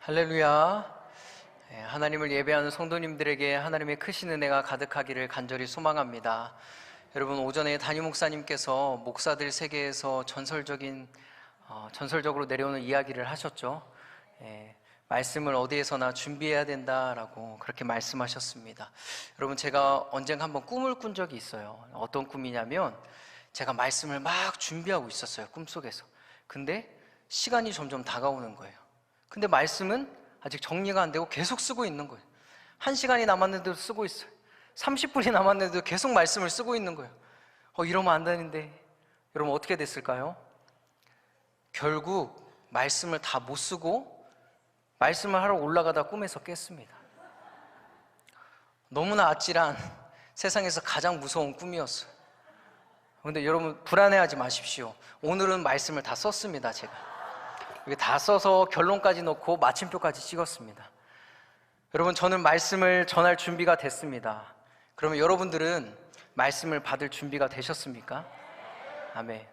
할렐루야. 하나님을 예배하는 성도님들에게 하나님의 크신 은혜가 가득하기를 간절히 소망합니다. 여러분, 오전에 담임 목사님께서 목사들 세계에서 전설적으로 내려오는 이야기를 하셨죠. 말씀을 어디에서나 준비해야 된다라고 그렇게 말씀하셨습니다. 여러분, 제가 언젠가 한번 꿈을 꾼 적이 있어요. 어떤 꿈이냐면 제가 말씀을 막 준비하고 있었어요, 꿈속에서. 근데 시간이 점점 다가오는 거예요. 근데 말씀은 아직 정리가 안 되고 계속 쓰고 있는 거예요. 1시간이 남았는데도 쓰고 있어요. 30분이 남았는데도 계속 말씀을 쓰고 있는 거예요. 이러면 안 되는데. 여러분, 어떻게 됐을까요? 결국 말씀을 다 못 쓰고 말씀을 하러 올라가다 꿈에서 깼습니다. 너무나 아찔한, 세상에서 가장 무서운 꿈이었어요. 근데 여러분, 불안해하지 마십시오. 오늘은 말씀을 다 썼습니다. 제가 이게 다 써서 결론까지 넣고 마침표까지 찍었습니다. 여러분, 저는 말씀을 전할 준비가 됐습니다. 그러면 여러분들은 말씀을 받을 준비가 되셨습니까? 아멘.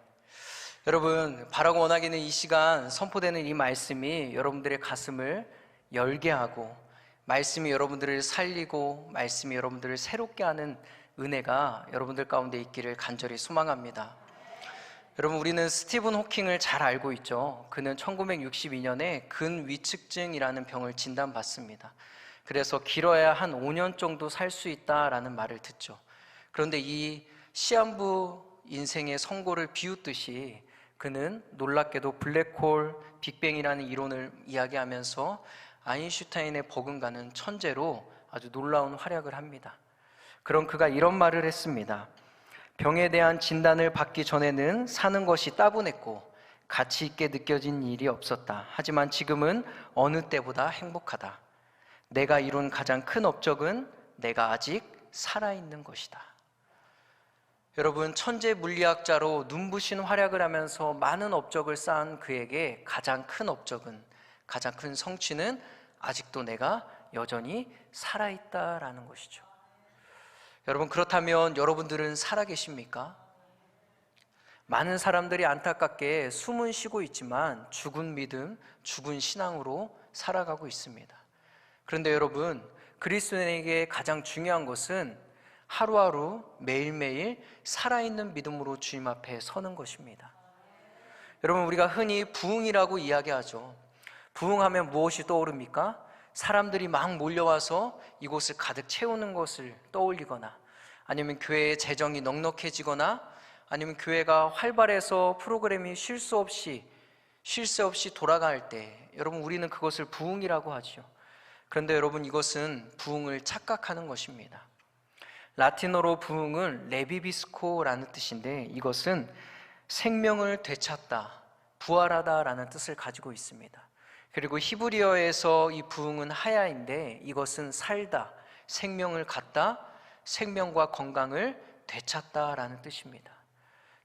여러분, 바라고 원하기는 이 시간 선포되는 이 말씀이 여러분들의 가슴을 열게 하고, 말씀이 여러분들을 살리고, 말씀이 여러분들을 새롭게 하는 은혜가 여러분들 가운데 있기를 간절히 소망합니다. 여러분, 우리는 스티븐 호킹을 잘 알고 있죠. 그는 1962년에 근위축증이라는 병을 진단받습니다. 그래서 길어야 한 5년 정도 살 수 있다라는 말을 듣죠. 그런데 이 시한부 인생의 선고를 비웃듯이 그는 놀랍게도 블랙홀, 빅뱅이라는 이론을 이야기하면서 아인슈타인의 버금가는 천재로 아주 놀라운 활약을 합니다. 그럼 그가 이런 말을 했습니다. 병에 대한 진단을 받기 전에는 사는 것이 따분했고 가치 있게 느껴진 일이 없었다. 하지만 지금은 어느 때보다 행복하다. 내가 이룬 가장 큰 업적은 내가 아직 살아있는 것이다. 여러분, 천재 물리학자로 눈부신 활약을 하면서 많은 업적을 쌓은 그에게 가장 큰 업적은, 가장 큰 성취는 아직도 내가 여전히 살아있다라는 것이죠. 여러분, 그렇다면 여러분들은 살아계십니까? 많은 사람들이 안타깝게 숨은 쉬고 있지만 죽은 믿음, 죽은 신앙으로 살아가고 있습니다. 그런데 여러분, 그리스도인에게 가장 중요한 것은 하루하루 매일매일 살아있는 믿음으로 주님 앞에 서는 것입니다. 여러분, 우리가 흔히 부흥이라고 이야기하죠. 부흥하면 무엇이 떠오릅니까? 사람들이 막 몰려와서 이곳을 가득 채우는 것을 떠올리거나, 아니면 교회의 재정이 넉넉해지거나, 아니면 교회가 활발해서 프로그램이 쉴 새 없이 돌아갈 때, 여러분, 우리는 그것을 부흥이라고 하죠. 그런데 여러분, 이것은 부흥을 착각하는 것입니다. 라틴어로 부흥은 레비비스코라는 뜻인데, 이것은 생명을 되찾다, 부활하다라는 뜻을 가지고 있습니다. 그리고 히브리어에서 이 부흥은 하야인데, 이것은 살다, 생명을 갖다, 생명과 건강을 되찾다라는 뜻입니다.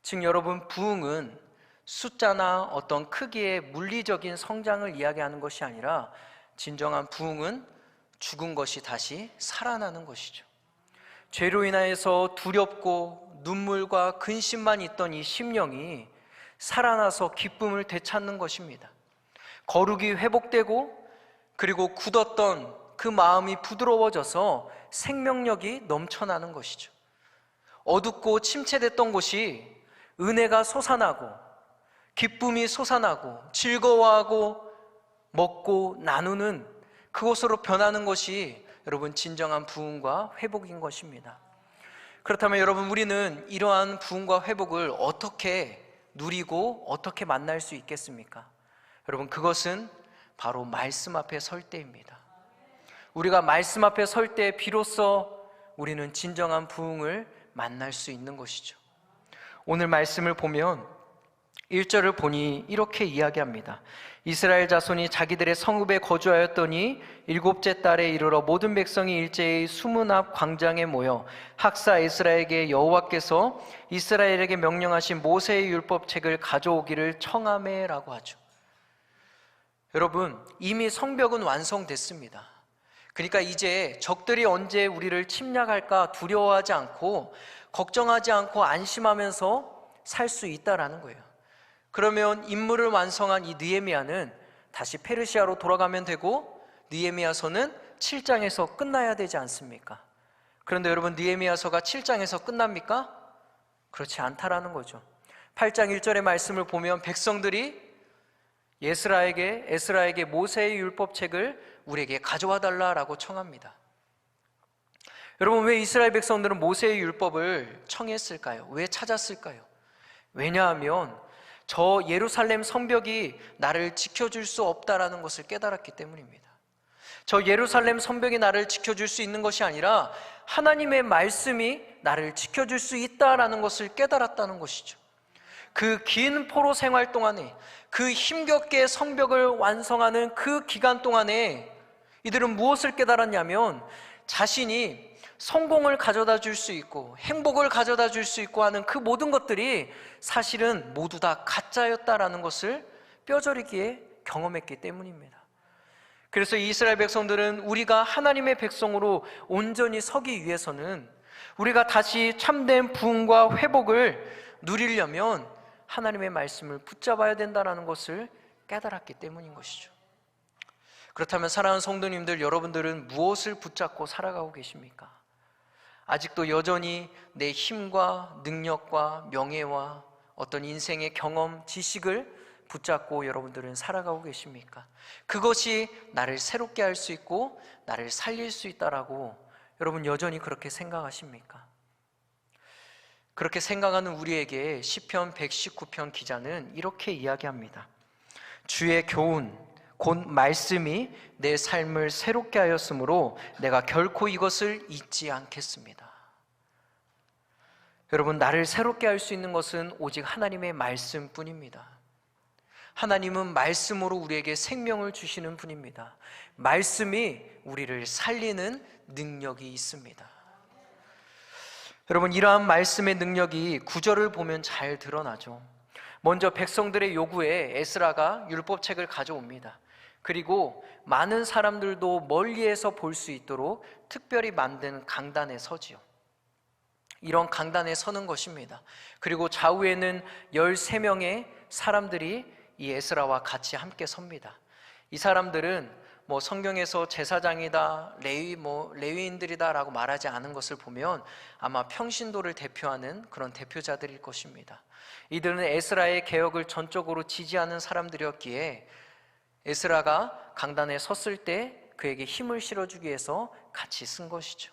즉 여러분, 부흥은 숫자나 어떤 크기의 물리적인 성장을 이야기하는 것이 아니라, 진정한 부흥은 죽은 것이 다시 살아나는 것이죠. 죄로 인하여서 두렵고 눈물과 근심만 있던 이 심령이 살아나서 기쁨을 되찾는 것입니다. 거룩이 회복되고, 그리고 굳었던 그 마음이 부드러워져서 생명력이 넘쳐나는 것이죠. 어둡고 침체됐던 곳이 은혜가 솟아나고, 기쁨이 솟아나고, 즐거워하고 먹고 나누는 그곳으로 변하는 것이 여러분, 진정한 부흥과 회복인 것입니다. 그렇다면 여러분, 우리는 이러한 부흥과 회복을 어떻게 누리고 어떻게 만날 수 있겠습니까? 여러분, 그것은 바로 말씀 앞에 설 때입니다. 우리가 말씀 앞에 설 때 비로소 우리는 진정한 부흥을 만날 수 있는 것이죠. 오늘 말씀을 보면 1절을 보니 이렇게 이야기합니다. 이스라엘 자손이 자기들의 성읍에 거주하였더니 7째 달에 이르러 모든 백성이 일제히 수문 앞 광장에 모여 학사 에스라에게 여호와께서 이스라엘에게 명령하신 모세의 율법책을 가져오기를 청하매라고 하죠. 여러분, 이미 성벽은 완성됐습니다. 그러니까 이제 적들이 언제 우리를 침략할까 두려워하지 않고, 걱정하지 않고 안심하면서 살 수 있다라는 거예요. 그러면 임무를 완성한 이 느헤미야는 다시 페르시아로 돌아가면 되고 느헤미야서는 7장에서 끝나야 되지 않습니까? 그런데 여러분, 느헤미야서가 7장에서 끝납니까? 그렇지 않다라는 거죠. 8장 1절의 말씀을 보면 백성들이 에스라에게 모세의 율법책을 우리에게 가져와 달라라고 청합니다. 여러분, 왜 이스라엘 백성들은 모세의 율법을 청했을까요? 왜 찾았을까요? 왜냐하면 저 예루살렘 성벽이 나를 지켜줄 수 없다라는 것을 깨달았기 때문입니다. 저 예루살렘 성벽이 나를 지켜줄 수 있는 것이 아니라 하나님의 말씀이 나를 지켜줄 수 있다라는 것을 깨달았다는 것이죠. 그 긴 포로 생활 동안에, 그 힘겹게 성벽을 완성하는 그 기간 동안에 이들은 무엇을 깨달았냐면 자신이 성공을 가져다 줄 수 있고 행복을 가져다 줄 수 있고 하는 그 모든 것들이 사실은 모두 다 가짜였다라는 것을 뼈저리게 경험했기 때문입니다. 그래서 이스라엘 백성들은 우리가 하나님의 백성으로 온전히 서기 위해서는, 우리가 다시 참된 부흥과 회복을 누리려면 하나님의 말씀을 붙잡아야 된다는 것을 깨달았기 때문인 것이죠. 그렇다면 사랑하는 성도님들, 여러분들은 무엇을 붙잡고 살아가고 계십니까? 아직도 여전히 내 힘과 능력과 명예와 어떤 인생의 경험, 지식을 붙잡고 여러분들은 살아가고 계십니까? 그것이 나를 새롭게 할 수 있고 나를 살릴 수 있다라고 여러분 여전히 그렇게 생각하십니까? 그렇게 생각하는 우리에게 시편 119편 기자는 이렇게 이야기합니다. 주의 교훈 곧 말씀이 내 삶을 새롭게 하였으므로 내가 결코 이것을 잊지 않겠습니다. 여러분, 나를 새롭게 할 수 있는 것은 오직 하나님의 말씀뿐입니다. 하나님은 말씀으로 우리에게 생명을 주시는 분입니다. 말씀이 우리를 살리는 능력이 있습니다. 여러분, 이러한 말씀의 능력이 구절을 보면 잘 드러나죠. 먼저 백성들의 요구에 에스라가 율법책을 가져옵니다. 그리고 많은 사람들도 멀리에서 볼 수 있도록 특별히 만든 강단에 서지요. 이런 강단에 서는 것입니다. 그리고 좌우에는 13명의 사람들이 이 에스라와 같이 함께 섭니다. 이 사람들은 성경에서 제사장이다, 레위인들이다라고 말하지 않은 것을 보면 아마 평신도를 대표하는 그런 대표자들일 것입니다. 이들은 에스라의 개혁을 전적으로 지지하는 사람들이었기에 에스라가 강단에 섰을 때 그에게 힘을 실어주기 위해서 같이 쓴 것이죠.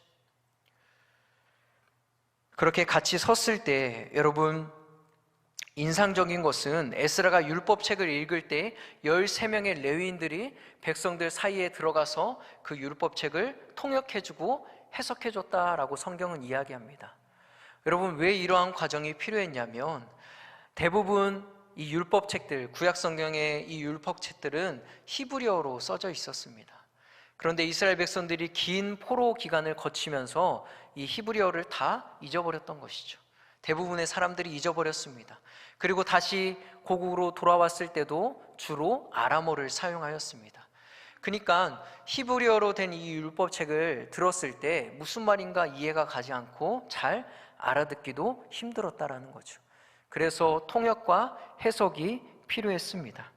그렇게 같이 섰을 때 여러분, 인상적인 것은 에스라가 율법책을 읽을 때 13명의 레위인들이 백성들 사이에 들어가서 그 율법책을 통역해주고 해석해줬다라고 성경은 이야기합니다. 여러분, 왜 이러한 과정이 필요했냐면 대부분 이 율법책들, 구약성경의 이 율법책들은 히브리어로 써져 있었습니다. 그런데 이스라엘 백성들이 긴 포로 기간을 거치면서 이 히브리어를 다 잊어버렸던 것이죠. 대부분의 사람들이 잊어버렸습니다. 그리고 다시 고국으로 돌아왔을 때도 주로 아람어를 사용하였습니다. 그러니까 히브리어로 된 이 율법책을 들었을 때 무슨 말인가 이해가 가지 않고 잘 알아듣기도 힘들었다라는 거죠. 그래서 통역과 해석이 필요했습니다.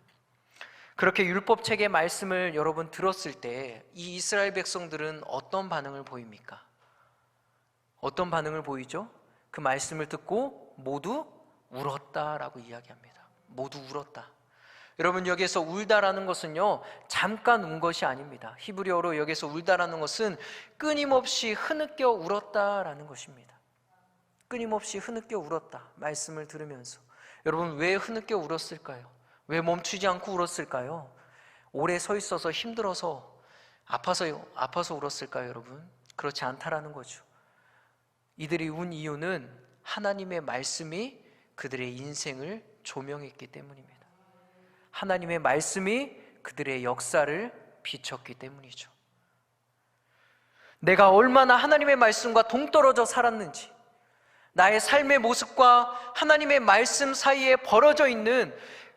그렇게 율법책의 말씀을 여러분 들었을 때 이 이스라엘 백성들은 어떤 반응을 보입니까? 어떤 반응을 보이죠? 그 말씀을 듣고 모두 울었다라고 이야기합니다. 모두 울었다. 여러분, 여기에서 울다라는 것은요, 잠깐 운 것이 아닙니다. 히브리어로 여기서 울다라는 것은 끊임없이 흐느껴 울었다라는 것입니다. 끊임없이 흐느껴 울었다. 말씀을 들으면서. 여러분, 왜 흐느껴 울었을까요? 왜 멈추지 않고 울었을까요? 오래 서 있어서 힘들어서 아파서 울었을까요, 여러분? 그렇지 않다라는 거죠. 이들이 운 이유는 하나님의 말씀이 그들의 인생을 조명했기 때문입니다. 하나님의 말씀이 그들의 역사를 비췄기 때문이죠. 내가 얼마나 하나님의 말씀과 동떨어져 살았는지, 나의 삶의 모습과 하나님의 말씀 사이에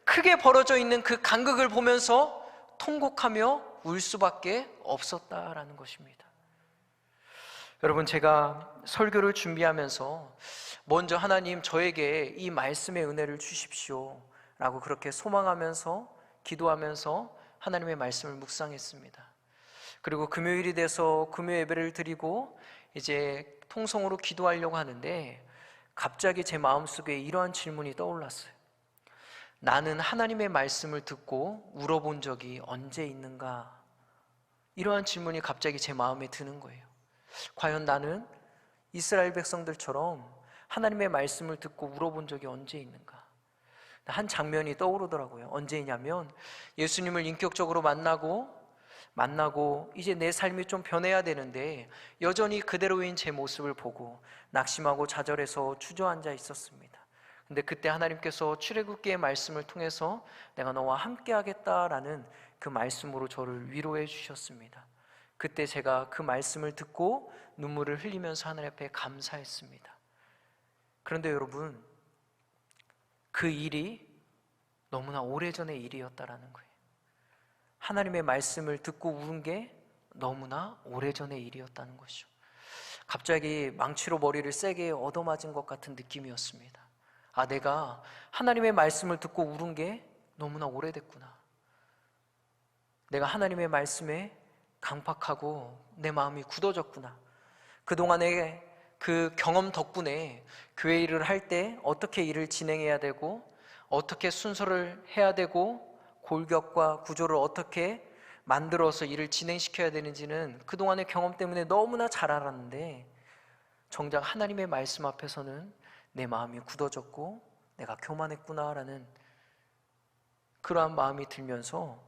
크게 벌어져 있는 그 간극을 보면서 통곡하며 울 수밖에 없었다라는 것입니다. 여러분, 제가 설교를 준비하면서 먼저 하나님, 저에게 이 말씀의 은혜를 주십시오 라고 그렇게 소망하면서 기도하면서 하나님의 말씀을 묵상했습니다. 그리고 금요일이 돼서 금요 예배를 드리고 이제 통성으로 기도하려고 하는데 갑자기 제 마음속에 이러한 질문이 떠올랐어요. 나는 하나님의 말씀을 듣고 울어본 적이 언제 있는가? 이러한 질문이 갑자기 제 마음에 드는 거예요. 과연 나는 이스라엘 백성들처럼 하나님의 말씀을 듣고 울어본 적이 언제 있는가? 한 장면이 떠오르더라고요. 언제냐면 예수님을 인격적으로 만나고 이제 내 삶이 좀 변해야 되는데 여전히 그대로인 제 모습을 보고 낙심하고 좌절해서 주저앉아 있었습니다. 근데 그때 하나님께서 출애굽기의 말씀을 통해서 내가 너와 함께 하겠다라는 그 말씀으로 저를 위로해 주셨습니다. 그때 제가 그 말씀을 듣고 눈물을 흘리면서 하나님 앞에 감사했습니다. 그런데 여러분, 그 일이 너무나 오래전의 일이었다라는 거예요. 하나님의 말씀을 듣고 울은 게 너무나 오래전의 일이었다는 것이죠. 갑자기 망치로 머리를 세게 얻어맞은 것 같은 느낌이었습니다. 내가 하나님의 말씀을 듣고 울은 게 너무나 오래됐구나. 내가 하나님의 말씀에 강팍하고 내 마음이 굳어졌구나. 그동안의 그 경험 덕분에 교회 일을 할 때 어떻게 일을 진행해야 되고 어떻게 순서를 해야 되고 골격과 구조를 어떻게 만들어서 일을 진행시켜야 되는지는 그동안의 경험 때문에 너무나 잘 알았는데 정작 하나님의 말씀 앞에서는 내 마음이 굳어졌고 내가 교만했구나라는 그러한 마음이 들면서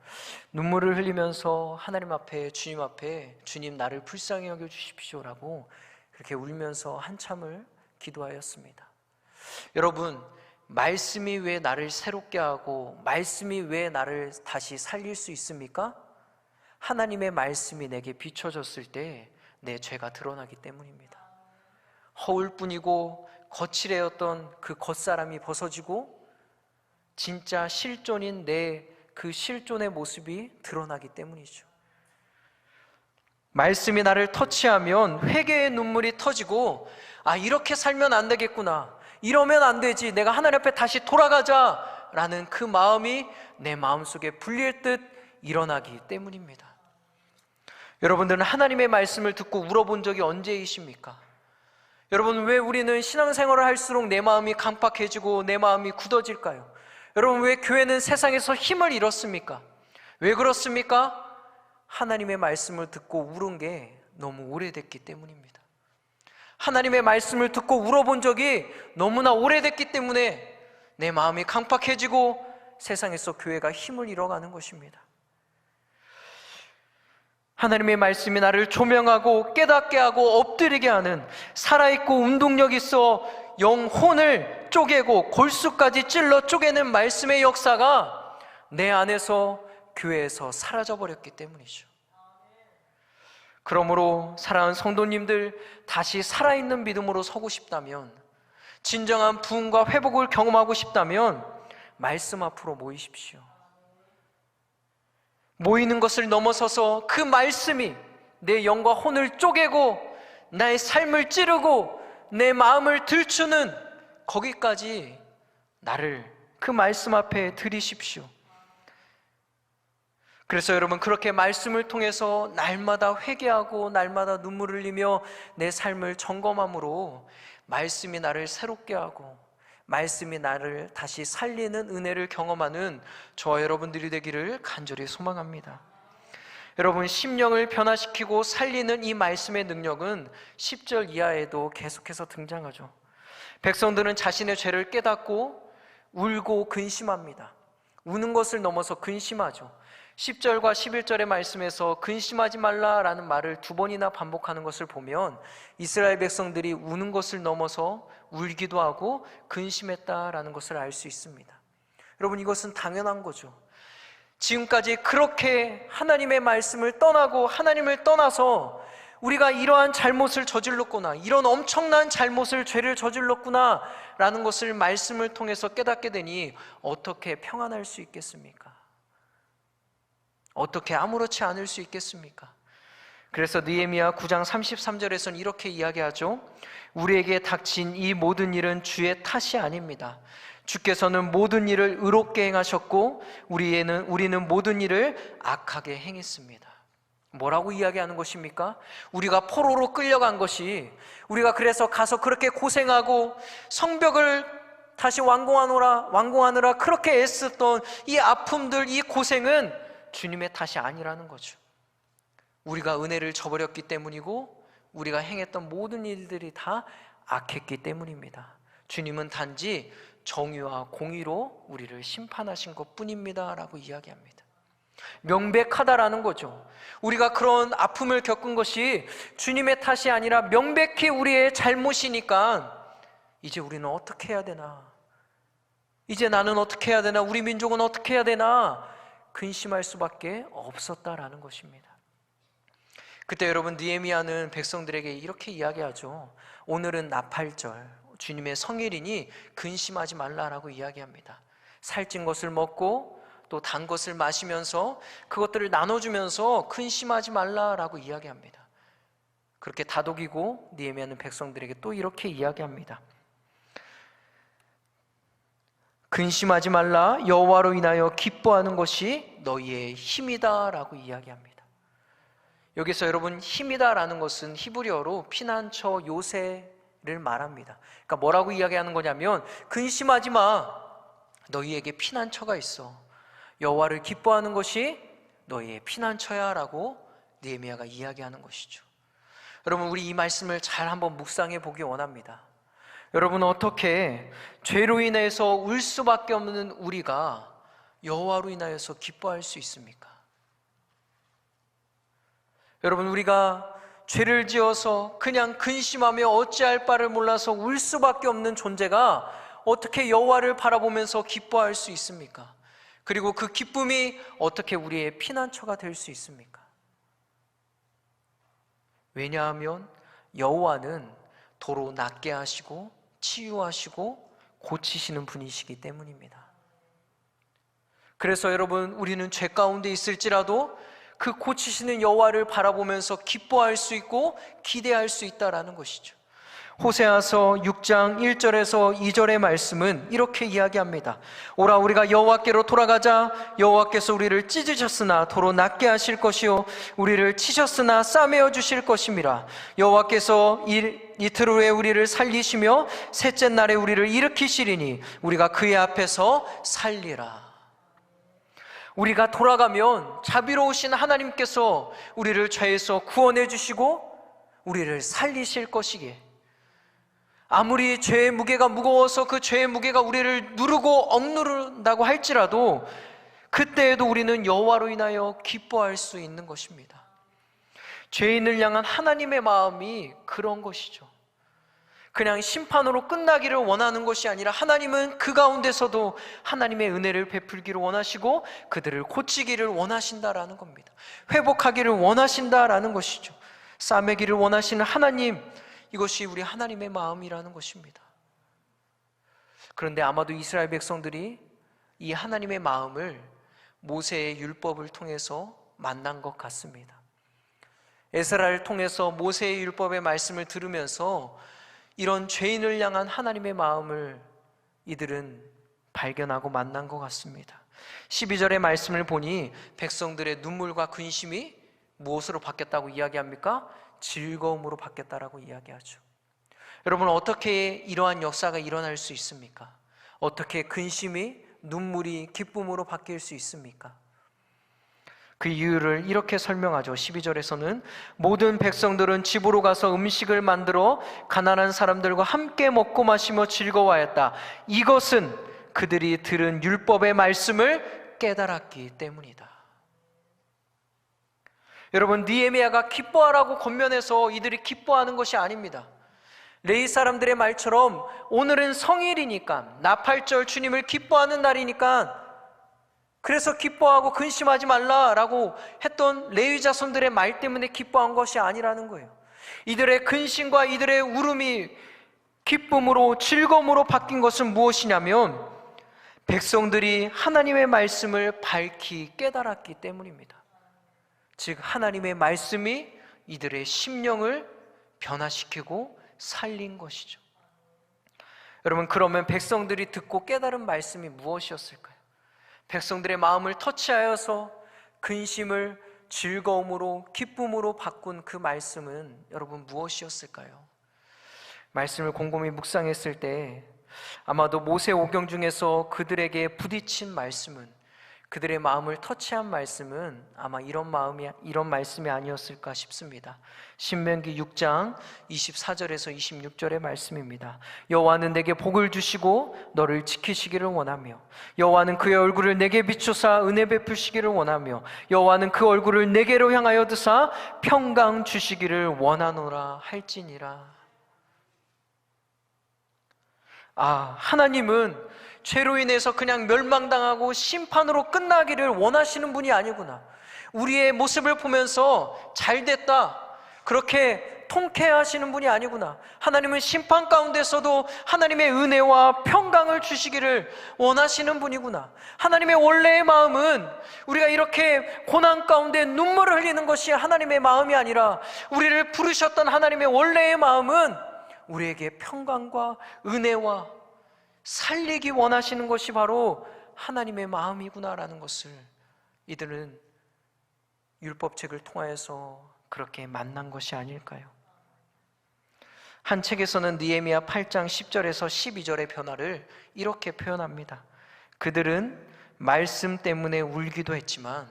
눈물을 흘리면서 하나님 앞에, 주님 앞에, 주님 나를 불쌍히 여겨주십시오라고 그렇게 울면서 한참을 기도하였습니다. 여러분, 말씀이 왜 나를 새롭게 하고 말씀이 왜 나를 다시 살릴 수 있습니까? 하나님의 말씀이 내게 비춰졌을 때 내 죄가 드러나기 때문입니다. 허울뿐이고 거칠애였던 그 겉사람이 벗어지고 진짜 실존인 내 그 실존의 모습이 드러나기 때문이죠. 말씀이 나를 터치하면 회개의 눈물이 터지고 이렇게 살면 안 되겠구나, 이러면 안 되지, 내가 하나님 앞에 다시 돌아가자라는 그 마음이 내 마음속에 불릴 듯 일어나기 때문입니다. 여러분들은 하나님의 말씀을 듣고 울어본 적이 언제이십니까? 여러분, 왜 우리는 신앙생활을 할수록 내 마음이 강팍해지고 내 마음이 굳어질까요? 여러분, 왜 교회는 세상에서 힘을 잃었습니까? 왜 그렇습니까? 하나님의 말씀을 듣고 울은 게 너무 오래됐기 때문입니다. 하나님의 말씀을 듣고 울어본 적이 너무나 오래됐기 때문에 내 마음이 강팍해지고 세상에서 교회가 힘을 잃어가는 것입니다. 하나님의 말씀이 나를 조명하고 깨닫게 하고 엎드리게 하는 살아있고 운동력 있어 영혼을 쪼개고 골수까지 찔러 쪼개는 말씀의 역사가 내 안에서 교회에서 사라져버렸기 때문이죠. 그러므로 사랑하는 성도님들, 다시 살아있는 믿음으로 서고 싶다면, 진정한 부흥과 회복을 경험하고 싶다면 말씀 앞으로 모이십시오. 모이는 것을 넘어서서 그 말씀이 내 영과 혼을 쪼개고 나의 삶을 찌르고 내 마음을 들추는 거기까지 나를 그 말씀 앞에 들이십시오. 그래서 여러분, 그렇게 말씀을 통해서 날마다 회개하고 날마다 눈물을 흘리며 내 삶을 점검함으로 말씀이 나를 새롭게 하고 말씀이 나를 다시 살리는 은혜를 경험하는 저와 여러분들이 되기를 간절히 소망합니다. 여러분, 심령을 변화시키고 살리는 이 말씀의 능력은 10절 이하에도 계속해서 등장하죠. 백성들은 자신의 죄를 깨닫고 울고 근심합니다. 우는 것을 넘어서 근심하죠. 10절과 11절의 말씀에서 근심하지 말라라는 말을 2번이나 반복하는 것을 보면 이스라엘 백성들이 우는 것을 넘어서 울기도 하고 근심했다라는 것을 알 수 있습니다. 여러분, 이것은 당연한 거죠. 지금까지 그렇게 하나님의 말씀을 떠나고 하나님을 떠나서 우리가 이러한 잘못을 저질렀구나, 이런 엄청난 잘못을, 죄를 저질렀구나 라는 것을 말씀을 통해서 깨닫게 되니 어떻게 평안할 수 있겠습니까? 어떻게 아무렇지 않을 수 있겠습니까? 그래서 느헤미야 9장 33절에서는 이렇게 이야기하죠. 우리에게 닥친 이 모든 일은 주의 탓이 아닙니다. 주께서는 모든 일을 의롭게 행하셨고 우리는 모든 일을 악하게 행했습니다. 뭐라고 이야기하는 것입니까? 우리가 포로로 끌려간 것이, 우리가 그래서 가서 그렇게 고생하고 성벽을 다시 완공하느라 그렇게 애썼던 이 아픔들, 이 고생은 주님의 탓이 아니라는 거죠. 우리가 은혜를 저버렸기 때문이고 우리가 행했던 모든 일들이 다 악했기 때문입니다. 주님은 단지 정의와 공의로 우리를 심판하신 것뿐입니다 라고 이야기합니다. 명백하다라는 거죠. 우리가 그런 아픔을 겪은 것이 주님의 탓이 아니라 명백히 우리의 잘못이니까 이제 우리는 어떻게 해야 되나, 이제 나는 어떻게 해야 되나, 우리 민족은 어떻게 해야 되나 근심할 수밖에 없었다라는 것입니다. 그때 여러분, 느헤미야는 백성들에게 이렇게 이야기하죠. 오늘은 나팔절, 주님의 성일이니 근심하지 말라라고 이야기합니다. 살찐 것을 먹고 또 단 것을 마시면서 그것들을 나눠주면서 근심하지 말라라고 이야기합니다. 그렇게 다독이고 느헤미야는 백성들에게 또 이렇게 이야기합니다. 근심하지 말라, 여호와로 인하여 기뻐하는 것이 너희의 힘이다 라고 이야기합니다. 여기서 여러분, 힘이다라는 것은 히브리어로 피난처 요새를 말합니다. 그러니까 뭐라고 이야기하는 거냐면, 근심하지 마, 너희에게 피난처가 있어, 여호와를 기뻐하는 것이 너희의 피난처야 라고 느헤미야가 이야기하는 것이죠. 여러분, 우리 이 말씀을 잘 한번 묵상해 보기 원합니다. 여러분, 어떻게 죄로 인해서 울 수밖에 없는 우리가 여호와로 인하여서 기뻐할 수 있습니까? 여러분, 우리가 죄를 지어서 그냥 근심하며 어찌할 바를 몰라서 울 수밖에 없는 존재가 어떻게 여호와를 바라보면서 기뻐할 수 있습니까? 그리고 그 기쁨이 어떻게 우리의 피난처가 될 수 있습니까? 왜냐하면 여호와는 도로 낫게 하시고 치유하시고 고치시는 분이시기 때문입니다. 그래서 여러분, 우리는 죄 가운데 있을지라도 그 고치시는 여호와를 바라보면서 기뻐할 수 있고 기대할 수 있다라는 것이죠. 호세아서 6장 1절에서 2절의 말씀은 이렇게 이야기합니다. 오라, 우리가 여호와께로 돌아가자. 여호와께서 우리를 찢으셨으나 도로 낫게 하실 것이요 우리를 치셨으나 싸매어 주실 것임이라. 여호와께서 이틀 후에 우리를 살리시며 셋째 날에 우리를 일으키시리니 우리가 그의 앞에서 살리라. 우리가 돌아가면 자비로우신 하나님께서 우리를 죄에서 구원해 주시고 우리를 살리실 것이기에, 아무리 죄의 무게가 무거워서 그 죄의 무게가 우리를 누르고 억누른다고 할지라도 그때에도 우리는 여호와로 인하여 기뻐할 수 있는 것입니다. 죄인을 향한 하나님의 마음이 그런 것이죠. 그냥 심판으로 끝나기를 원하는 것이 아니라 하나님은 그 가운데서도 하나님의 은혜를 베풀기를 원하시고 그들을 고치기를 원하신다라는 겁니다. 회복하기를 원하신다라는 것이죠. 싸매기를 원하시는 하나님, 이것이 우리 하나님의 마음이라는 것입니다. 그런데 아마도 이스라엘 백성들이 이 하나님의 마음을 모세의 율법을 통해서 만난 것 같습니다. 에스라를 통해서 모세의 율법의 말씀을 들으면서 이런 죄인을 향한 하나님의 마음을 이들은 발견하고 만난 것 같습니다. 12절의 말씀을 보니 백성들의 눈물과 근심이 무엇으로 바뀌었다고 이야기합니까? 즐거움으로 바뀌었다라고 이야기하죠. 여러분, 어떻게 이러한 역사가 일어날 수 있습니까? 어떻게 근심이 눈물이 기쁨으로 바뀔 수 있습니까? 그 이유를 이렇게 설명하죠. 12절에서는 모든 백성들은 집으로 가서 음식을 만들어 가난한 사람들과 함께 먹고 마시며 즐거워하였다. 이것은 그들이 들은 율법의 말씀을 깨달았기 때문이다. 여러분, 느헤미야가 기뻐하라고 권면해서 이들이 기뻐하는 것이 아닙니다. 레위 사람들의 말처럼 오늘은 성일이니까, 나팔절, 주님을 기뻐하는 날이니까 그래서 기뻐하고 근심하지 말라라고 했던 레위 자손들의 말 때문에 기뻐한 것이 아니라는 거예요. 이들의 근심과 이들의 울음이 기쁨으로, 즐거움으로 바뀐 것은 무엇이냐면 백성들이 하나님의 말씀을 밝히 깨달았기 때문입니다. 즉, 하나님의 말씀이 이들의 심령을 변화시키고 살린 것이죠. 여러분, 그러면 백성들이 듣고 깨달은 말씀이 무엇이었을까요? 백성들의 마음을 터치하여서 근심을 즐거움으로, 기쁨으로 바꾼 그 말씀은 여러분 무엇이었을까요? 말씀을 곰곰이 묵상했을 때 아마도 모세오경 중에서 그들에게 부딪힌 말씀은, 그들의 마음을 터치한 말씀은 아마 이런 말씀이 아니었을까 싶습니다. 신명기 6장 24절에서 26절의 말씀입니다. 여호와는 내게 복을 주시고 너를 지키시기를 원하며, 여호와는 그의 얼굴을 내게 비추사 은혜 베푸시기를 원하며, 여호와는 그 얼굴을 내게로 향하여 드사 평강 주시기를 원하노라 할지니라. 하나님은 죄로 인해서 그냥 멸망당하고 심판으로 끝나기를 원하시는 분이 아니구나, 우리의 모습을 보면서 잘됐다 그렇게 통쾌하시는 분이 아니구나, 하나님은 심판 가운데서도 하나님의 은혜와 평강을 주시기를 원하시는 분이구나, 하나님의 원래의 마음은 우리가 이렇게 고난 가운데 눈물을 흘리는 것이 하나님의 마음이 아니라, 우리를 부르셨던 하나님의 원래의 마음은 우리에게 평강과 은혜와 살리기 원하시는 것이 바로 하나님의 마음이구나라는 것을 이들은 율법책을 통하여서 그렇게 만난 것이 아닐까요? 한 책에서는 느헤미야 8장 10절에서 12절의 변화를 이렇게 표현합니다. 그들은 말씀 때문에 울기도 했지만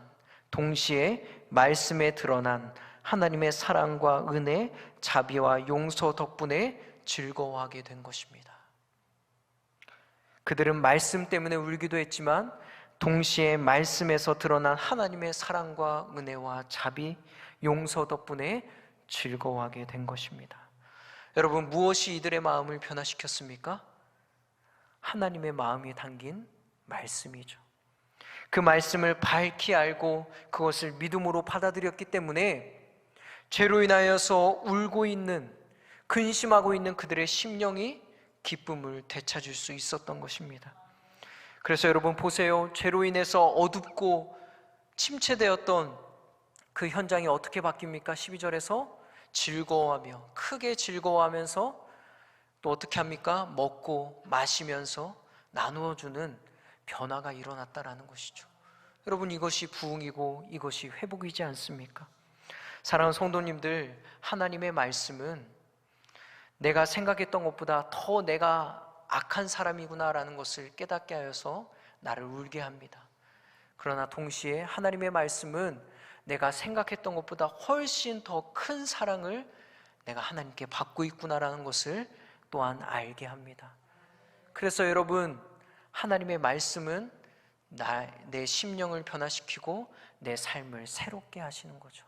동시에 말씀에 드러난 하나님의 사랑과 은혜, 자비와 용서 덕분에 즐거워하게 된 것입니다. 그들은 말씀 때문에 울기도 했지만 동시에 말씀에서 드러난 하나님의 사랑과 은혜와 자비, 용서 덕분에 즐거워하게 된 것입니다. 여러분, 무엇이 이들의 마음을 변화시켰습니까? 하나님의 마음이 담긴 말씀이죠. 그 말씀을 밝히 알고 그것을 믿음으로 받아들였기 때문에 죄로 인하여서 울고 있는, 근심하고 있는 그들의 심령이 기쁨을 되찾을 수 있었던 것입니다. 그래서 여러분 보세요. 죄로 인해서 어둡고 침체되었던 그 현장이 어떻게 바뀝니까? 12절에서 즐거워하며, 크게 즐거워하면서 또 어떻게 합니까? 먹고 마시면서 나누어주는 변화가 일어났다라는 것이죠. 여러분, 이것이 부흥이고 이것이 회복이지 않습니까? 사랑하는 성도님들, 하나님의 말씀은 내가 생각했던 것보다 더 내가 악한 사람이구나라는 것을 깨닫게 하여서 나를 울게 합니다. 그러나 동시에 하나님의 말씀은 내가 생각했던 것보다 훨씬 더 큰 사랑을 내가 하나님께 받고 있구나라는 것을 또한 알게 합니다. 그래서 여러분, 하나님의 말씀은 내 심령을 변화시키고 내 삶을 새롭게 하시는 거죠.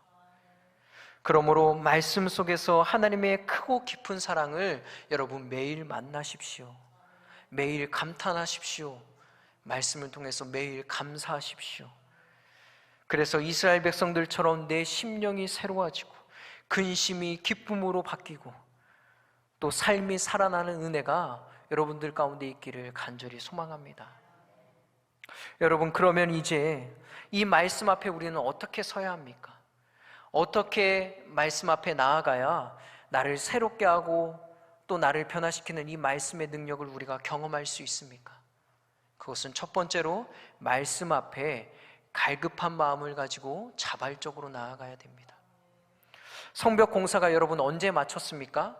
그러므로 말씀 속에서 하나님의 크고 깊은 사랑을 여러분 매일 만나십시오. 매일 감탄하십시오. 말씀을 통해서 매일 감사하십시오. 그래서 이스라엘 백성들처럼 내 심령이 새로워지고 근심이 기쁨으로 바뀌고 또 삶이 살아나는 은혜가 여러분들 가운데 있기를 간절히 소망합니다. 여러분, 그러면 이제 이 말씀 앞에 우리는 어떻게 서야 합니까? 어떻게 말씀 앞에 나아가야 나를 새롭게 하고 또 나를 변화시키는 이 말씀의 능력을 우리가 경험할 수 있습니까? 그것은 첫 번째로 말씀 앞에 갈급한 마음을 가지고 자발적으로 나아가야 됩니다. 성벽 공사가 여러분 언제 마쳤습니까?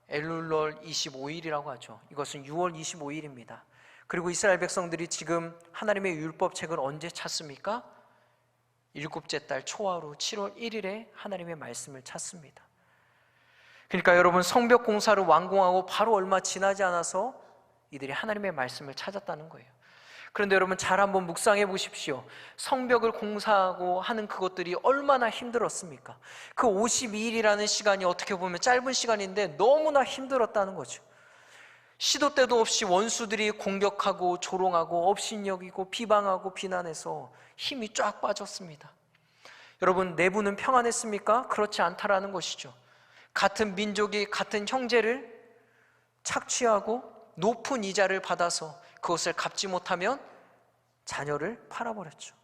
엘룰월 25일이라고 하죠. 이것은 6월 25일입니다. 그리고 이스라엘 백성들이 지금 하나님의 율법책을 언제 찾습니까? 일곱째 달 초하루 7월 1일에 하나님의 말씀을 찾습니다. 그러니까 여러분, 성벽 공사를 완공하고 바로 얼마 지나지 않아서 이들이 하나님의 말씀을 찾았다는 거예요. 그런데 여러분, 잘 한번 묵상해 보십시오. 성벽을 공사하고 하는 그것들이 얼마나 힘들었습니까? 그 52일이라는 시간이 어떻게 보면 짧은 시간인데 너무나 힘들었다는 거죠. 시도 때도 없이 원수들이 공격하고 조롱하고 업신여기고 비방하고 비난해서 힘이 쫙 빠졌습니다. 여러분, 내부는 평안했습니까? 그렇지 않다라는 것이죠. 같은 민족이 같은 형제를 착취하고 높은 이자를 받아서 그것을 갚지 못하면 자녀를 팔아버렸죠.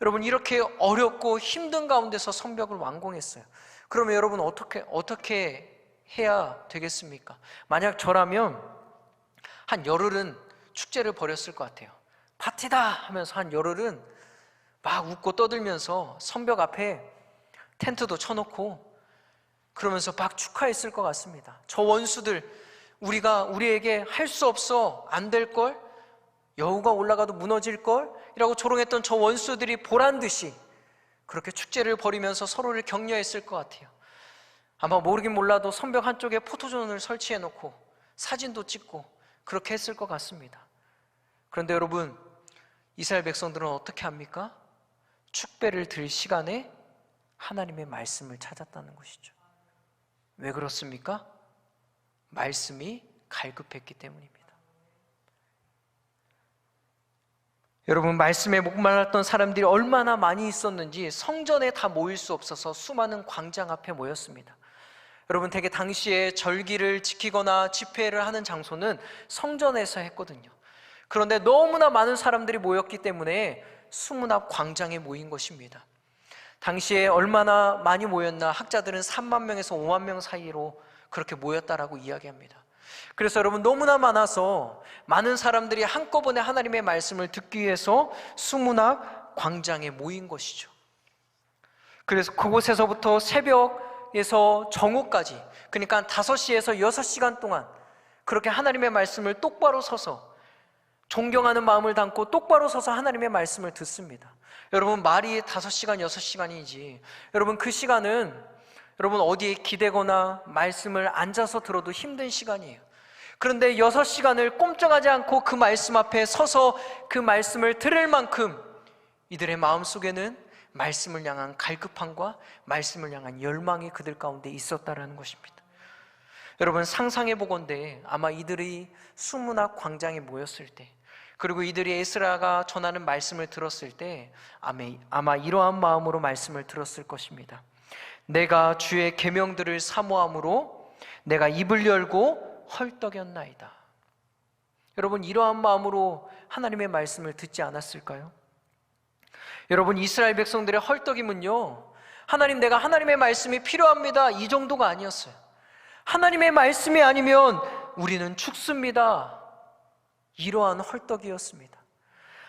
여러분, 이렇게 어렵고 힘든 가운데서 성벽을 완공했어요. 그러면 여러분 어떻게 해야 되겠습니까? 만약 저라면 한 열흘은 축제를 벌였을 것 같아요. 파티다 하면서 한 열흘은 막 웃고 떠들면서 성벽 앞에 텐트도 쳐놓고 그러면서 막 축하했을 것 같습니다. 저 원수들, 우리에게 할 수 없어, 안 될걸, 여우가 올라가도 무너질걸 이라고 조롱했던 저 원수들이 보란듯이 그렇게 축제를 벌이면서 서로를 격려했을 것 같아요. 아마 모르긴 몰라도 성벽 한쪽에 포토존을 설치해 놓고 사진도 찍고 그렇게 했을 것 같습니다. 그런데 여러분, 이스라엘 백성들은 어떻게 합니까? 축배를 들 시간에 하나님의 말씀을 찾았다는 것이죠. 왜 그렇습니까? 말씀이 갈급했기 때문입니다. 여러분, 말씀에 목말랐던 사람들이 얼마나 많이 있었는지 성전에 다 모일 수 없어서 수많은 광장 앞에 모였습니다. 여러분, 대개 당시에 절기를 지키거나 집회를 하는 장소는 성전에서 했거든요. 그런데 너무나 많은 사람들이 모였기 때문에 수문 앞 광장에 모인 것입니다. 당시에 얼마나 많이 모였나 학자들은 3만 명에서 5만 명 사이로 그렇게 모였다라고 이야기합니다. 그래서 여러분, 너무나 많아서 많은 사람들이 한꺼번에 하나님의 말씀을 듣기 위해서 수문 앞 광장에 모인 것이죠. 그래서 그곳에서부터 새벽에서 정오까지, 그러니까 5시에서 6시간 동안 그렇게 하나님의 말씀을 똑바로 서서 존경하는 마음을 담고 똑바로 서서 하나님의 말씀을 듣습니다. 여러분, 말이 5시간, 6시간이지 여러분, 그 시간은 여러분 어디에 기대거나 말씀을 앉아서 들어도 힘든 시간이에요. 그런데 6시간을 꼼짝하지 않고 그 말씀 앞에 서서 그 말씀을 들을 만큼 이들의 마음속에는 말씀을 향한 갈급함과 말씀을 향한 열망이 그들 가운데 있었다라는 것입니다. 여러분, 상상해 보건대 아마 이들이 수문 앞 광장에 모였을 때, 그리고 이들이 에스라가 전하는 말씀을 들었을 때 아마 이러한 마음으로 말씀을 들었을 것입니다. 내가 주의 계명들을 사모함으로 내가 입을 열고 헐떡였나이다. 여러분, 이러한 마음으로 하나님의 말씀을 듣지 않았을까요? 여러분, 이스라엘 백성들의 헐떡임은요, 하나님, 내가 하나님의 말씀이 필요합니다, 이 정도가 아니었어요. 하나님의 말씀이 아니면 우리는 죽습니다, 이러한 헐떡이었습니다.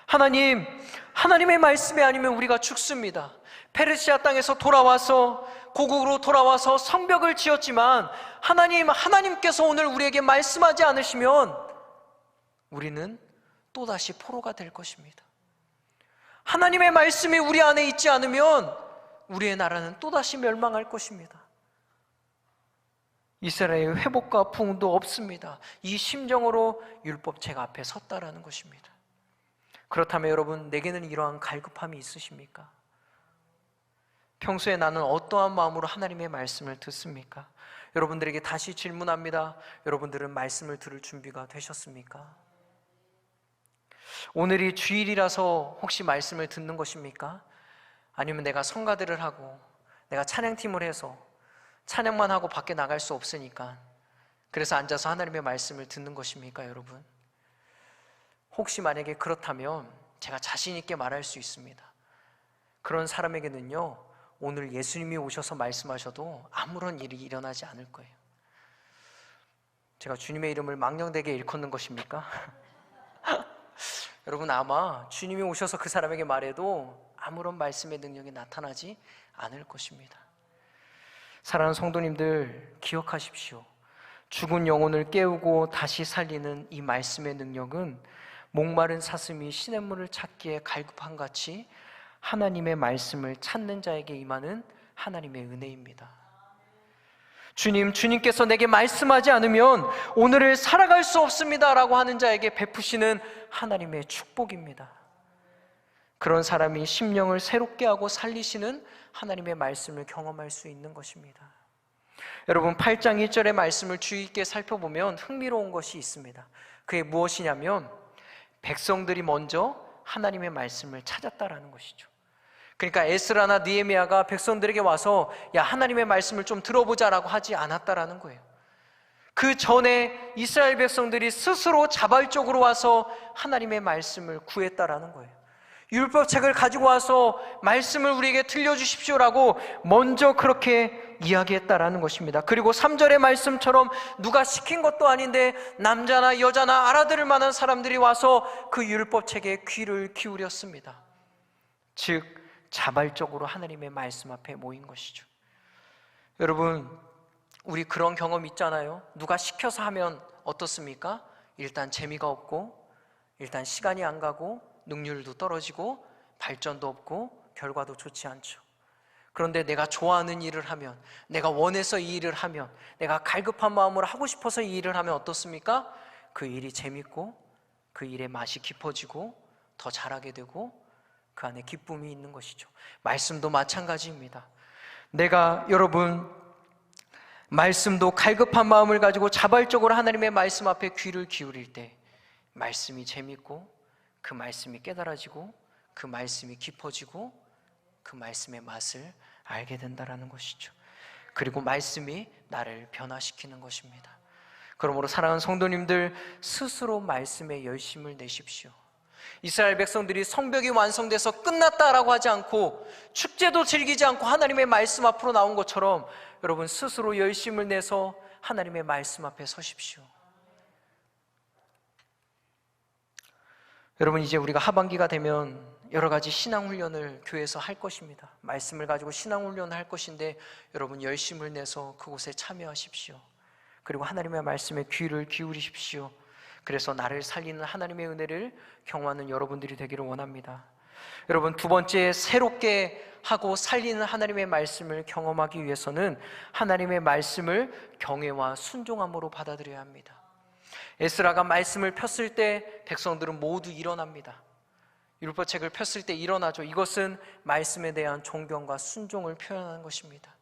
하나님, 하나님의 말씀이 아니면 우리가 죽습니다. 페르시아 땅에서 돌아와서 고국으로 돌아와서 성벽을 지었지만 하나님께서 오늘 우리에게 말씀하지 않으시면 우리는 또다시 포로가 될 것입니다. 하나님의 말씀이 우리 안에 있지 않으면 우리의 나라는 또다시 멸망할 것입니다. 이스라엘의 회복과 부흥도 없습니다. 이 심정으로 율법책 앞에 섰다라는 것입니다. 그렇다면 여러분, 내게는 이러한 갈급함이 있으십니까? 평소에 나는 어떠한 마음으로 하나님의 말씀을 듣습니까? 여러분들에게 다시 질문합니다. 여러분들은 말씀을 들을 준비가 되셨습니까? 오늘이 주일이라서 혹시 말씀을 듣는 것입니까? 아니면 내가 성가대를 하고 내가 찬양팀을 해서 찬양만 하고 밖에 나갈 수 없으니까 그래서 앉아서 하나님의 말씀을 듣는 것입니까, 여러분? 혹시 만약에 그렇다면 제가 자신 있게 말할 수 있습니다. 그런 사람에게는요, 오늘 예수님이 오셔서 말씀하셔도 아무런 일이 일어나지 않을 거예요. 제가 주님의 이름을 망령되게 일컫는 것입니까? 여러분, 아마 주님이 오셔서 그 사람에게 말해도 아무런 말씀의 능력이 나타나지 않을 것입니다. 사랑하는 성도님들, 기억하십시오. 죽은 영혼을 깨우고 다시 살리는 이 말씀의 능력은 목마른 사슴이 시냇물을 찾기에 갈급함같이 하나님의 말씀을 찾는 자에게 임하는 하나님의 은혜입니다. 주님께서 내게 말씀하지 않으면 오늘을 살아갈 수 없습니다 라고 하는 자에게 베푸시는 하나님의 축복입니다. 그런 사람이 심령을 새롭게 하고 살리시는 하나님의 말씀을 경험할 수 있는 것입니다. 여러분, 8장 1절의 말씀을 주의 있게 살펴보면 흥미로운 것이 있습니다. 그게 무엇이냐면 백성들이 먼저 하나님의 말씀을 찾았다라는 것이죠. 그러니까 에스라나 느헤미야가 백성들에게 와서 야, 하나님의 말씀을 좀 들어보자라고 하지 않았다라는 거예요. 그 전에 이스라엘 백성들이 스스로 자발적으로 와서 하나님의 말씀을 구했다라는 거예요. 율법책을 가지고 와서 말씀을 우리에게 들려주십시오라고 먼저 그렇게 이야기했다라는 것입니다. 그리고 3절의 말씀처럼 누가 시킨 것도 아닌데 남자나 여자나 알아들을 만한 사람들이 와서 그 율법책에 귀를 기울였습니다. 즉 자발적으로 하나님의 말씀 앞에 모인 것이죠. 여러분, 우리 그런 경험 있잖아요. 누가 시켜서 하면 어떻습니까? 일단 재미가 없고, 일단 시간이 안 가고, 능률도 떨어지고, 발전도 없고, 결과도 좋지 않죠. 그런데 내가 좋아하는 일을 하면, 내가 원해서 이 일을 하면, 내가 갈급한 마음으로 하고 싶어서 이 일을 하면 어떻습니까? 그 일이 재밌고, 그 일의 맛이 깊어지고, 더 잘하게 되고, 그 안에 기쁨이 있는 것이죠. 말씀도 마찬가지입니다. 내가 여러분 말씀도 갈급한 마음을 가지고 자발적으로 하나님의 말씀 앞에 귀를 기울일 때 말씀이 재밌고, 그 말씀이 깨달아지고, 그 말씀이 깊어지고, 그 말씀의 맛을 알게 된다라는 것이죠. 그리고 말씀이 나를 변화시키는 것입니다. 그러므로 사랑하는 성도님들, 스스로 말씀에 열심을 내십시오. 이스라엘 백성들이 성벽이 완성돼서 끝났다라고 하지 않고 축제도 즐기지 않고 하나님의 말씀 앞으로 나온 것처럼 여러분 스스로 열심을 내서 하나님의 말씀 앞에 서십시오. 여러분, 이제 우리가 하반기가 되면 여러 가지 신앙훈련을 교회에서 할 것입니다. 말씀을 가지고 신앙훈련을 할 것인데 여러분 열심을 내서 그곳에 참여하십시오. 그리고 하나님의 말씀에 귀를 기울이십시오. 그래서 나를 살리는 하나님의 은혜를 경험하는 여러분들이 되기를 원합니다. 여러분, 두 번째, 새롭게 하고 살리는 하나님의 말씀을 경험하기 위해서는 하나님의 말씀을 경외와 순종함으로 받아들여야 합니다. 에스라가 말씀을 폈을 때 백성들은 모두 일어납니다. 율법책을 폈을 때 일어나죠. 이것은 말씀에 대한 존경과 순종을 표현하는 것입니다.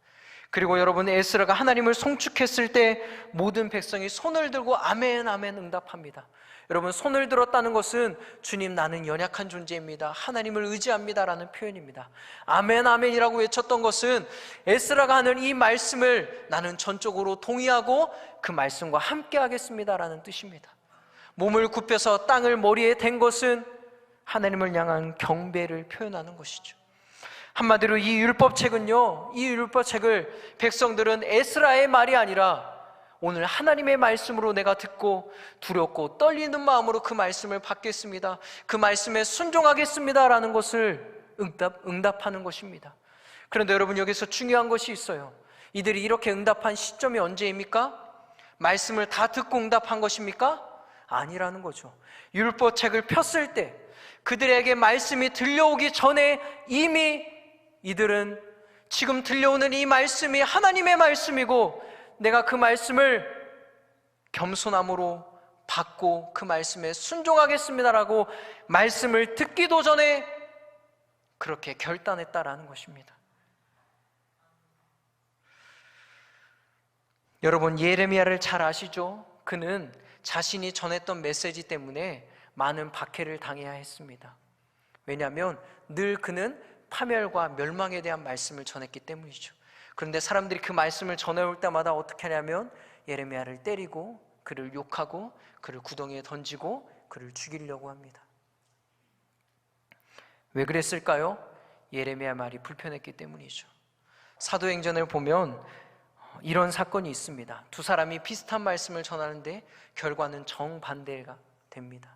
그리고 여러분, 에스라가 하나님을 송축했을 때 모든 백성이 손을 들고 아멘 아멘 응답합니다. 여러분, 손을 들었다는 것은 주님, 나는 연약한 존재입니다, 하나님을 의지합니다 라는 표현입니다. 아멘 아멘이라고 외쳤던 것은 에스라가 하는 이 말씀을 나는 전적으로 동의하고 그 말씀과 함께 하겠습니다 라는 뜻입니다. 몸을 굽혀서 땅을 머리에 댄 것은 하나님을 향한 경배를 표현하는 것이죠. 한마디로 이 율법책은요, 이 율법책을 백성들은 에스라의 말이 아니라 오늘 하나님의 말씀으로 내가 듣고 두렵고 떨리는 마음으로 그 말씀을 받겠습니다, 그 말씀에 순종하겠습니다 라는 것을 응답하는 것입니다. 그런데 여러분, 여기서 중요한 것이 있어요. 이들이 이렇게 응답한 시점이 언제입니까? 말씀을 다 듣고 응답한 것입니까? 아니라는 거죠. 율법책을 폈을 때 그들에게 말씀이 들려오기 전에 이미 이들은 지금 들려오는 이 말씀이 하나님의 말씀이고 내가 그 말씀을 겸손함으로 받고 그 말씀에 순종하겠습니다라고 말씀을 듣기도 전에 그렇게 결단했다라는 것입니다. 여러분, 예레미야를 잘 아시죠? 그는 자신이 전했던 메시지 때문에 많은 박해를 당해야 했습니다. 왜냐하면 늘 그는 파멸과 멸망에 대한 말씀을 전했기 때문이죠. 그런데 사람들이 그 말씀을 전해올 때마다 어떻게 하냐면 예레미야를 때리고 그를 욕하고 그를 구덩이에 던지고 그를 죽이려고 합니다. 왜 그랬을까요? 예레미야 말이 불편했기 때문이죠. 사도행전을 보면 이런 사건이 있습니다. 두 사람이 비슷한 말씀을 전하는데 결과는 정반대가 됩니다.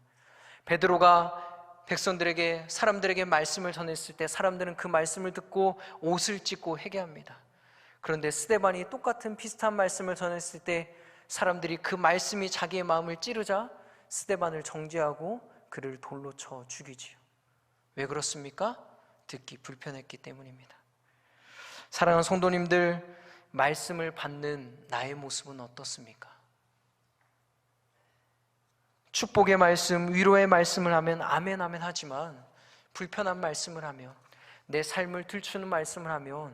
베드로가 백성들에게, 사람들에게 말씀을 전했을 때 사람들은 그 말씀을 듣고 옷을 찢고 회개합니다. 그런데 스데반이 똑같은 비슷한 말씀을 전했을 때 사람들이 그 말씀이 자기의 마음을 찌르자 스데반을 정죄하고 그를 돌로 쳐 죽이지요. 왜 그렇습니까? 듣기 불편했기 때문입니다. 사랑하는 성도님들, 말씀을 받는 나의 모습은 어떻습니까? 축복의 말씀, 위로의 말씀을 하면 아멘 아멘 하지만 불편한 말씀을 하면, 내 삶을 들추는 말씀을 하면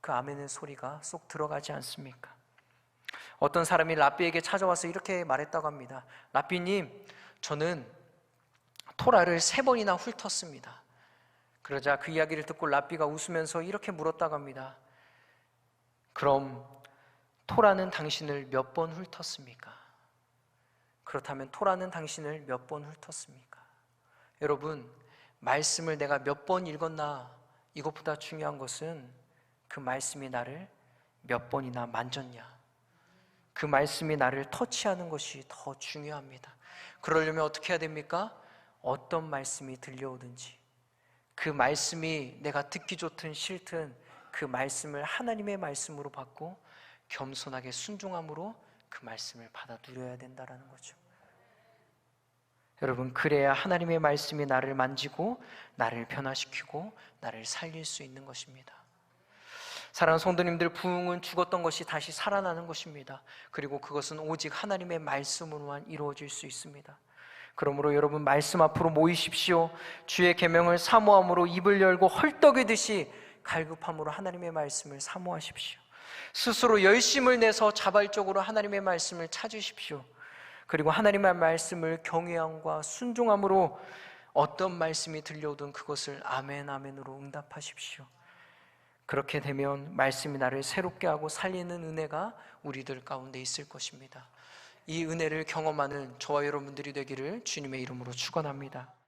그 아멘의 소리가 쏙 들어가지 않습니까? 어떤 사람이 랍비에게 찾아와서 이렇게 말했다고 합니다. 랍비님, 저는 토라를 3번이나 훑었습니다. 그러자 그 이야기를 듣고 랍비가 웃으면서 이렇게 물었다고 합니다. 그럼 토라는 당신을 몇 번 훑었습니까? 그렇다면 토라는 당신을 몇 번 훑었습니까? 여러분, 말씀을 내가 몇 번 읽었나, 이것보다 중요한 것은 그 말씀이 나를 몇 번이나 만졌냐, 그 말씀이 나를 터치하는 것이 더 중요합니다. 그러려면 어떻게 해야 됩니까? 어떤 말씀이 들려오든지 그 말씀이 내가 듣기 좋든 싫든 그 말씀을 하나님의 말씀으로 받고 겸손하게 순종함으로 그 말씀을 받아 누려야 된다는 거죠. 여러분, 그래야 하나님의 말씀이 나를 만지고 나를 변화시키고 나를 살릴 수 있는 것입니다. 사랑하는 성도님들, 부흥은 죽었던 것이 다시 살아나는 것입니다. 그리고 그것은 오직 하나님의 말씀으로만 이루어질 수 있습니다. 그러므로 여러분, 말씀 앞으로 모이십시오. 주의 계명을 사모함으로 입을 열고 헐떡이듯이 갈급함으로 하나님의 말씀을 사모하십시오. 스스로 열심을 내서 자발적으로 하나님의 말씀을 찾으십시오. 그리고 하나님의 말씀을 경외함과 순종함으로 어떤 말씀이 들려오든 그것을 아멘 아멘으로 응답하십시오. 그렇게 되면 말씀이 나를 새롭게 하고 살리는 은혜가 우리들 가운데 있을 것입니다. 이 은혜를 경험하는 저와 여러분들이 되기를 주님의 이름으로 축원합니다.